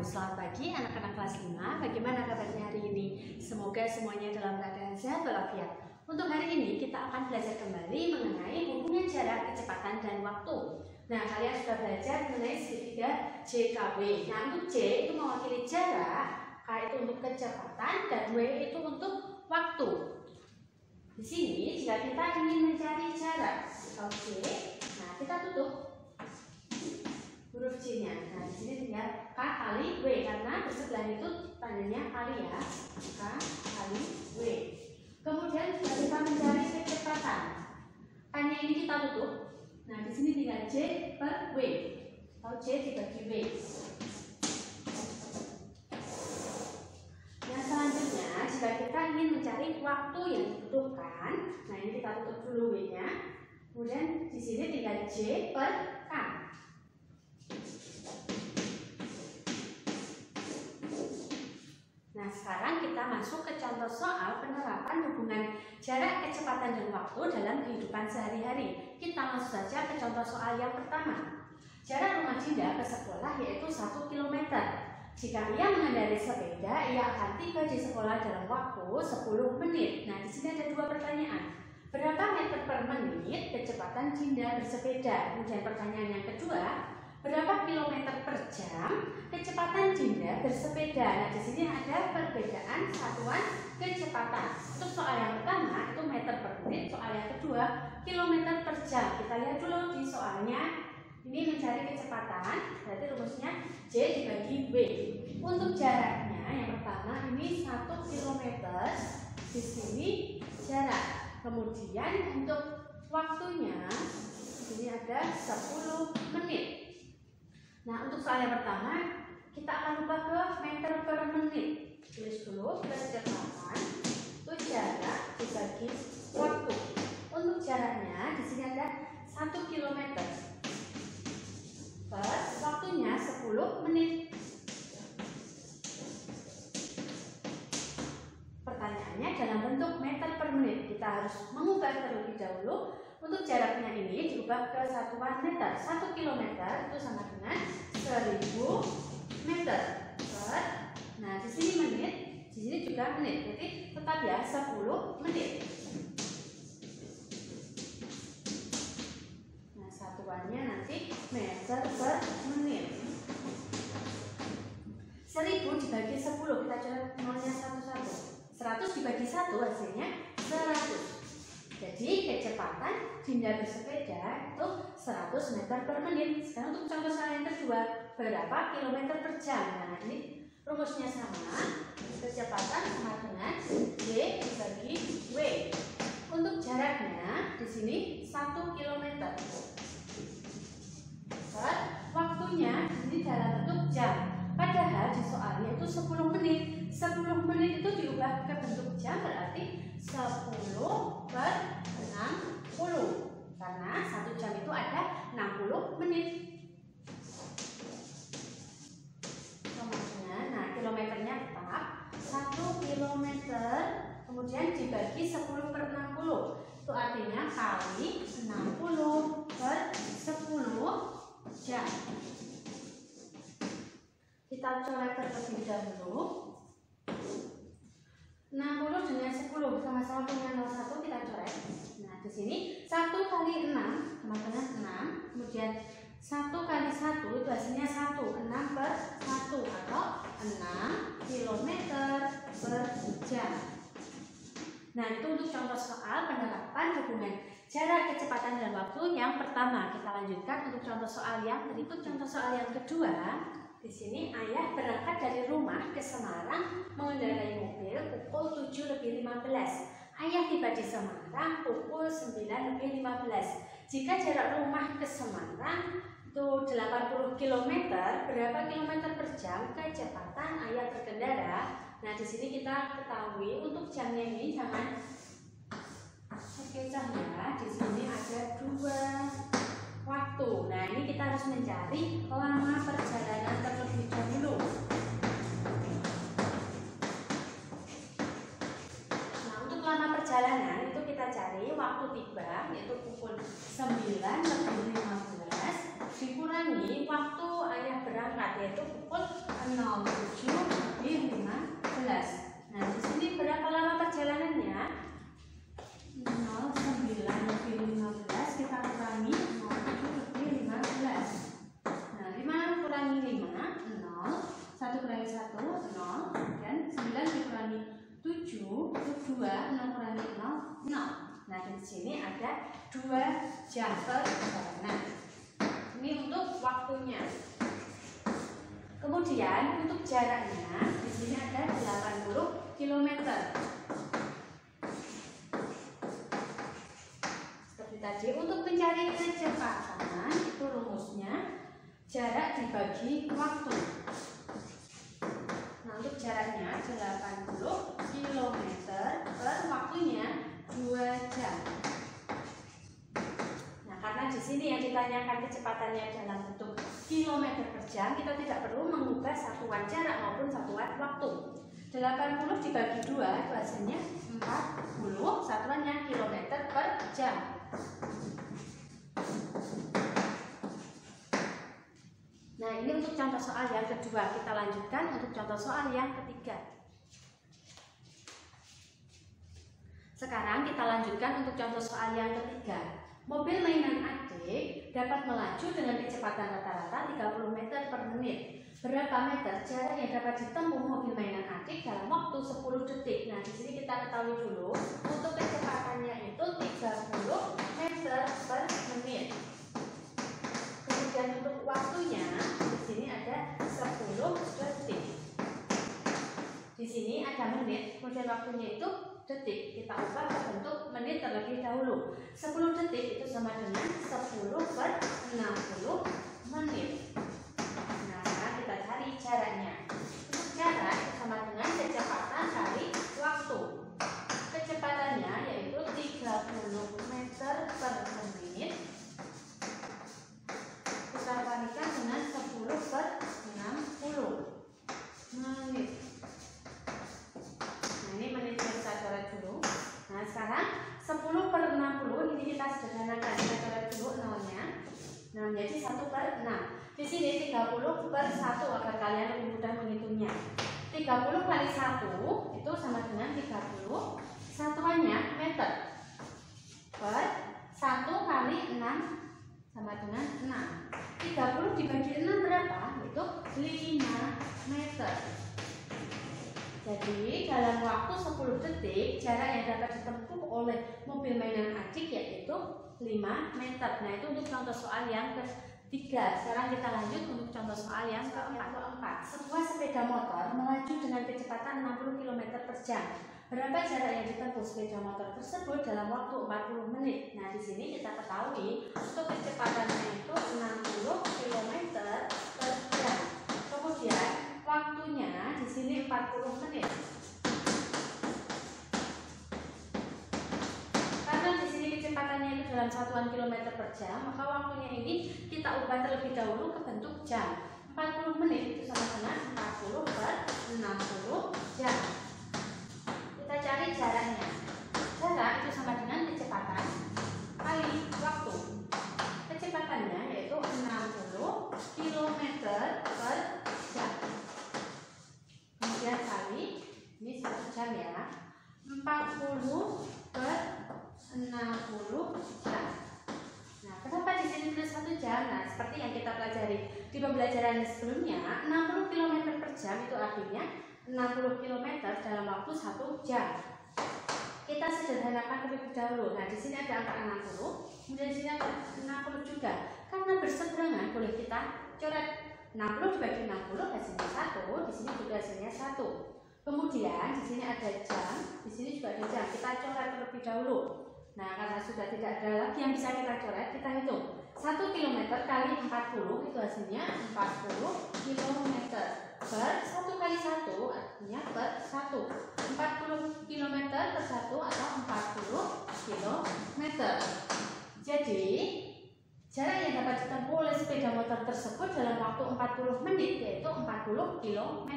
Selamat pagi anak-anak kelas 5. Bagaimana kabarnya hari ini? Semoga semuanya dalam keadaan sehat walafiat. Untuk hari ini kita akan belajar kembali mengenai hubungan jarak, kecepatan, dan waktu. Nah, kalian sudah belajar mengenai segitiga JKW. Nah, untuk J itu mewakili jarak, K itu untuk kecepatan, dan W itu untuk waktu. Di sini jika kita ingin mencari jarak atau J, nah kita tutup huruf J-nya. Nah, di sini tinggal K kali W karena bersebelahan itu tandanya kali ya. K kali W. Kemudian kita mencari kecepatan. K-nya ini kita tutup. Nah, di sini tinggal J per W. Atau J dibagi W. Nah, selanjutnya jika kita ingin mencari waktu yang dibutuhkan, nah ini kita tutup dulu W-nya. Kemudian di sini tinggal J per K. Nah, sekarang kita masuk ke contoh soal penerapan hubungan jarak, kecepatan, dan waktu dalam kehidupan sehari-hari. Kita langsung saja ke contoh soal yang pertama. Jarak rumah Dinda ke sekolah yaitu 1 km. Jika ia mengendarai sepeda, ia akan tiba di sekolah dalam waktu 10 menit. Nah, di sini ada dua pertanyaan. Berapa meter per menit kecepatan Dinda bersepeda? Kemudian pertanyaan yang kedua, berapa kilometer per jam kecepatan Dinda bersepeda? Nah, di sini ada perbedaan satuan kecepatan. Untuk soal yang pertama itu meter per menit, soal yang kedua kilometer per jam. Kita lihat dulu di soalnya. Ini mencari kecepatan, berarti rumusnya J dibagi W. Untuk jaraknya yang pertama ini 1 km. Di sini jarak. Kemudian untuk waktunya di sini ada 10 menit. Nah, untuk soal yang pertama kita akan ubah ke meter per menit. Tulis dulu kecepatan itu jarak dibagi waktu. Untuk jaraknya di sini ada 1 km. Per waktunya 10 menit. Pertanyaannya dalam bentuk meter per menit. Kita harus mengubah terlebih dahulu. Untuk jaraknya ini diubah ke satuan meter. 1 km itu sama dengan 1000 meter per. Nah, di sini menit, di sini juga menit. Jadi tetap ya 10 menit. Nah, satuannya nanti meter per menit. 1000 dibagi 10, kita coret nolnya satu-satu. 100 dibagi 1 hasilnya 100. Jadi kecepatan Dinda bersepeda itu 100 meter per menit. Sekarang untuk contoh soal yang kedua, berapa kilometer per jam? Nah, ini rumusnya sama. Kecepatan sama dengan J dibagi W. Untuk jaraknya di sini 1 km. Per waktunya ini dalam bentuk jam. Padahal di soalnya itu 10 menit. 10 menit itu diubah ke bentuk jam berarti 10 per 60. Karena 1 jam itu ada 60 menit. Nah, kilometernya tetap 1 km. Kemudian dibagi 10 per 60. Itu artinya kali 60 per 10 jam. Kita coret terlebih dahulu. 60 dengan 10 sama-sama punya 01, kita coret. Nah, di sini 1 kali 6 sama dengan 6. Kemudian 1 kali 1 itu hasilnya 1. 6 per 1 atau 6 km per jam. Nah, itu untuk contoh soal penerapan hubungan jarak, kecepatan, dan waktu yang pertama. Kita lanjutkan untuk contoh soal yang berikut. Contoh soal yang kedua. Di sini ayah berangkat dari rumah ke Semarang mengendarai mobil pukul 7:15. Ayah tiba di Semarang pukul 9:15. Jika jarak rumah ke Semarang itu 80 km, berapa kilometer per jam kecepatan ayah berkendara? Nah, di sini kita ketahui untuk jamnya ini jangan kecah ya. Di sini ada 2 waktu. Nah, ini kita harus mencari lama perjalanan terlebih dahulu. Nah, untuk lama perjalanan itu kita cari waktu tiba yaitu pukul 9:15 dikurangi waktu ayah berangkat yaitu pukul 6 07 lebih 15. Nah, di sini berapa lama perjalanannya? 09 lebih 15 kita kurangi 07 lebih 15. Nah, 5 kurangi 5, 0. 1 kurangi 1, 0. Dan 9 dikurangi 7, itu 2, 0 kurangi 0, 0. Nah, di sini ada 2 jam perjalanan. Ini untuk waktunya. Kemudian untuk jaraknya, di sini ada 80 km. Seperti tadi, untuk mencari kecepatan itu rumusnya jarak dibagi waktu. Nah, untuk jaraknya 80 km per waktunya 2 jam. Nah, karena di sini yang ditanyakan kecepatannya dalam bentuk kilometer per jam, kita tidak perlu mengubah satuan jarak maupun satuan waktu. 80 dibagi 2 itu hasilnya 40, satuannya kilometer per jam. Nah, ini untuk contoh soal yang kedua. Kita lanjutkan untuk contoh soal yang ketiga. Sekarang kita lanjutkan untuk contoh soal yang ketiga. Mobil mainan adik dapat melaju dengan kecepatan rata-rata 30 meter per menit. Berapa meter jarak yang dapat ditempuh mobil mainan adik dalam waktu 10 detik? Nah, di sini kita ketahui dulu untuk kecepatannya itu 30 meter per menit. Kemudian untuk waktunya di sini ada 10 detik. Di sini ada menit, kemudian waktunya itu detik. Kita ubah ke bentuk menit terlebih dahulu. 10 detik itu sama dengan 10 per 60 menit. Nah, sekarang kita cari jaraknya. Untuk jarak itu sama dengan kecepatan kali waktu. Kecepatannya yaitu 30 meter per menit. Kita kalikan dengan 10 per 60 menit. Nah, ini menitnya kita coret dulu. Nah, sekarang 10 per 60 ini kita sederhanakan. Kita coret dulu nolnya. Nah, menjadi 1 per 6. Di sini 30 per 1 agar kalian lebih mudah menghitungnya. 30 kali 1 itu sama dengan 30. Satuannya meter. Per 1 kali 6 sama dengan 6. 30 dibagi 6 berapa? Itu 5 meter. Jadi dalam waktu 10 detik jarak yang dapat ditempuh oleh mobil mainan adik yaitu 5 meter. Nah, itu untuk contoh soal yang ketiga. Sekarang kita lanjut untuk contoh soal yang keempat. Sebuah sepeda motor melaju dengan kecepatan 60 km per jam. Berapa jarak yang ditempuh sepeda motor tersebut dalam waktu 40 menit? Nah, di sini kita ketahui untuk kecepatannya itu 60 km per jam. Kemudian waktunya di sini 40 menit. Karena di sini kecepatannya itu dalam satuan kilometer per jam, maka waktunya ini kita ubah terlebih dahulu ke bentuk jam. 40 menit itu sama dengan 40 per 60 jam. Kita cari jaraknya. Jarak itu sama dengan kecepatan kali waktu. Kecepatannya yaitu 60 km per jam. Kemudian kali, ini 1 jam ya, 40 per 60 jam. Nah, kenapa di sini tulis 1 jam? Nah, seperti yang kita pelajari di pembelajaran sebelumnya, 60 km per jam itu artinya 60 km dalam waktu 1 jam. Kita sederhanakan terlebih dahulu. Nah, di sini ada angka 60, kemudian di sini ada 60 juga. Karena berseberangan, boleh kita coret 60 dibagi 60 hasilnya 1, di sini juga hasilnya 1. Kemudian di sini ada jam, di sini juga ada jam. Kita coret terlebih dahulu. Nah, karena sudah tidak ada lagi yang bisa kita coret, kita hitung. 1 km kali 40 itu hasilnya 40 km. Per 1 kali 1 artinya per 1. 40 km per 1 atau 40 km. Jadi jarak yang dapat ditempuh oleh sepeda motor tersebut dalam waktu 40 menit yaitu 40 km.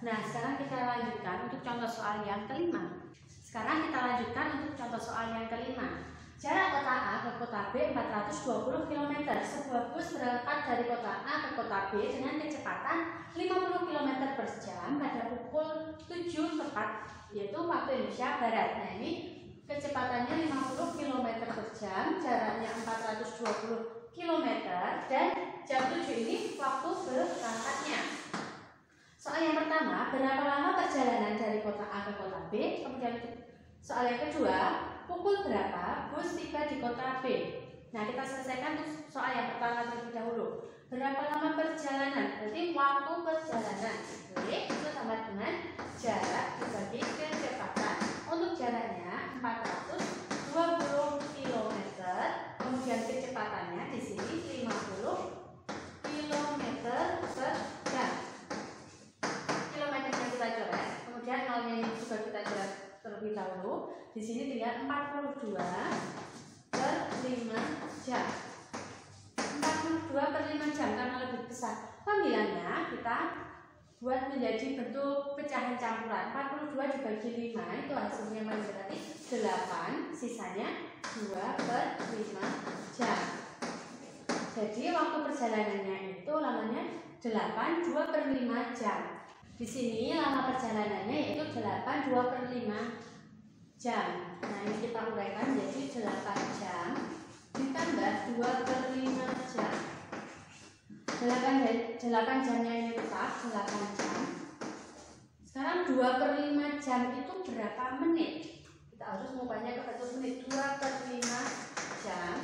Nah, sekarang kita lanjutkan untuk contoh soal yang kelima. Jarak kota A ke kota B 420 km. Sebuah bus berangkat dari kota A ke kota B dengan kecepatan 50 km per jam pada pukul 7 tepat, yaitu waktu Indonesia Barat. Nah, ini kecepatannya 50 km per jam, jaraknya 420 km, dan jam 7 ini waktu berangkatnya. Soal yang pertama, berapa lama perjalanan dari kota A ke kota B? Kemudian soal yang kedua, pukul berapa bus tiba di kota B? Nah, kita selesaikan soal yang pertama terlebih dahulu. Berapa lama perjalanan? Berarti waktu perjalanan. Oke, itu sama dengan jarak dibagi kecepatan. Untuk jaraknya 420 km, kemudian kecepatannya di sini 50 km per jam. Kilometernya kita coret, kemudian nolnya ini juga kita coret terlebih dahulu. Di sini tinggal 42 per 5 jam. 42 per 5 jam karena lebih besar. Pembilannya kita buat menjadi bentuk pecahan campuran. 42 dibagi 5 itu hasilnya berarti 8, sisanya 2 per 5 jam. Jadi waktu perjalanannya itu lamanya 8, 2 per 5 jam. Di sini lama perjalanannya yaitu 8, 2 per 5 jam. Nah, ini kita uraikan jadi 8 jam ditambah 2 per 5 jam. 8 jamnya ini tetap 8 jam. Sekarang 2 per 5 jam itu berapa menit? Kita harus mengubahnya ke bentuk menit. 2 per 5 jam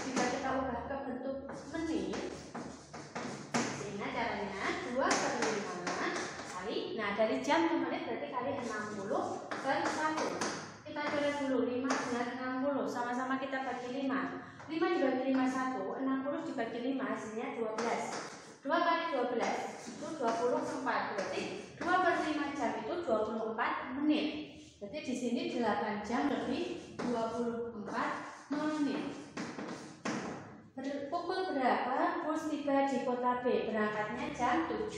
jika kita ubah ke bentuk menit, sehingga caranya 2 per 5 kali, nah dari jam ke menit berarti kali 60 per 1. Kita coret dulu 5 dengan 60, sama-sama kita bagi 5. 5 dibagi 5 1, 60 dibagi 5 hasilnya 12. 2 kali 12 itu 24, berarti 2 per 5 jam itu 24 menit. Berarti di sini 8 jam lebih 24 menit. Pukul berapa bus tiba di kota B? Berangkatnya jam 7.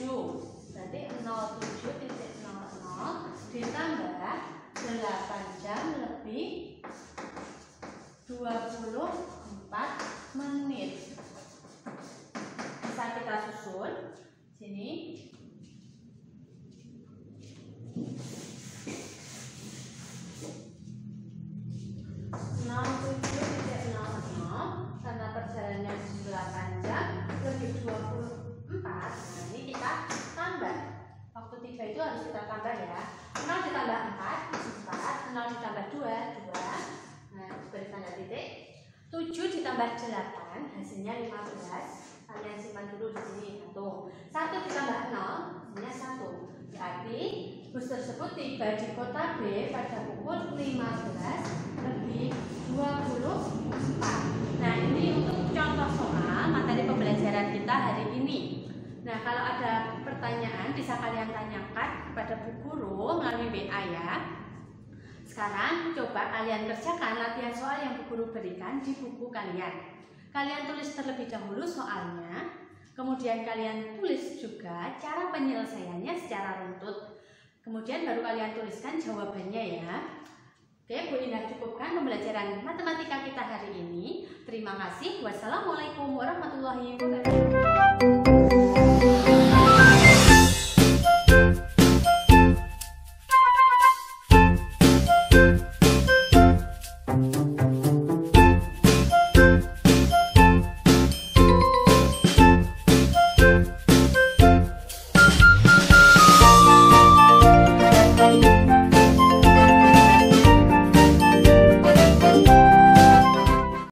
Berarti 07.00 ditambah 8 jam lebih 24 menit. Bisa kita susun sini. Karena perjalanannya 8 jam lebih 24. Nah, ini kita tambah. Waktu tiba itu harus kita tambah ya. 0 ditambah 4, 0 ditambah 2, 2. Nah, beri tanda titik. 7 ditambah 8 hasilnya 15. Kalian simpan dulu di sini 1. 1 ditambah 0 hasilnya 1. Berarti bus tersebut tiba di kota B pada pukul 15 lebih 24. Nah, ini untuk contoh soal materi pembelajaran kita hari ini. Nah, kalau ada pertanyaan bisa kalian tanyakan kepada Bu Guru melalui WA ya. Sekarang coba kalian kerjakan latihan soal yang Bu Guru berikan di buku kalian. Kalian tulis terlebih dahulu soalnya, kemudian kalian tulis juga cara penyelesaiannya secara runtut. Kemudian baru kalian tuliskan jawabannya ya. Oke, Bu Indah cukupkan pembelajaran matematika kita hari ini. Terima kasih. Wassalamualaikum warahmatullahi wabarakatuh.